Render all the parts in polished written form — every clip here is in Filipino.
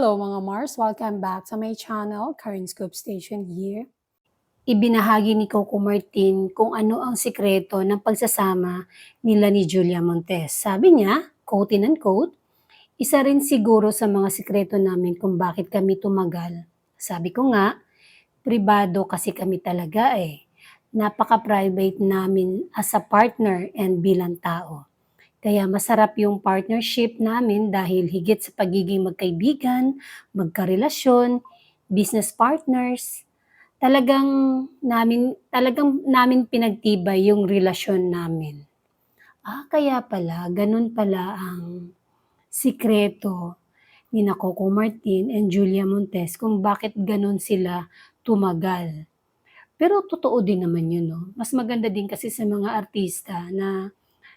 Hello mga Mars! Welcome back to my channel, Karen Scoop Station here. Ibinahagi ni Coco Martin kung ano ang sikreto ng pagsasama nila ni Julia Montes. Sabi niya, quote and unquote, "Isa rin siguro sa mga sikreto namin kung bakit kami tumagal. Sabi ko nga, pribado kasi kami talaga eh. Napaka-private namin as a partner and bilang tao. Kaya masarap yung partnership namin dahil higit sa pagiging magkaibigan, magkarelasyon, business partners, talagang namin pinagtibay yung relasyon namin." Kaya pala, ganun pala ang sikreto ni Coco Martin and Julia Montes kung bakit ganun sila tumagal. Pero totoo din naman yun, no? Mas maganda din kasi sa mga artista na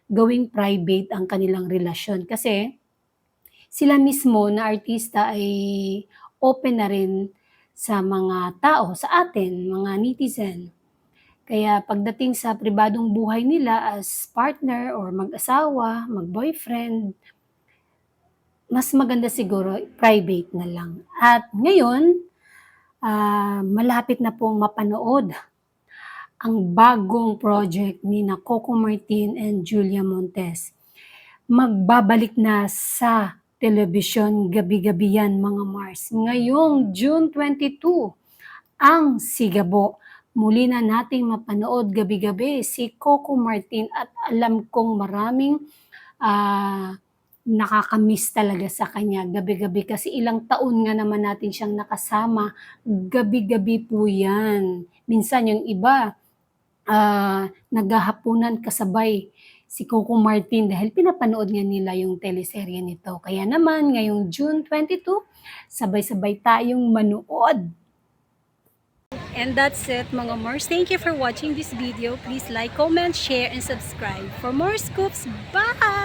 gawing private ang kanilang relasyon kasi sila mismo na artista ay open na rin sa mga tao, sa atin, mga netizen. Kaya pagdating sa pribadong buhay nila as partner or mag-asawa, mag-boyfriend, mas maganda siguro private na lang. At ngayon, malapit na pong mapanood ang bagong project ni Coco Martin and Julia Montes. Magbabalik na sa telebisyon gabi-gabi yan mga Mars. Ngayong June 22, ang Sigabo. Muli na nating mapanood gabi-gabi si Coco Martin at alam kong maraming nakakamiss talaga sa kanya gabi-gabi kasi ilang taon nga naman natin siyang nakasama. Gabi-gabi po yan. Minsan yung iba, naghahapunan kasabay si Coco Martin dahil pinapanood nga nila yung teleserye nito. Kaya naman, ngayong June 22, sabay-sabay tayong manood. And that's it mga Mars. Thank you for watching this video. Please like, comment, share, and subscribe for more scoops. Bye!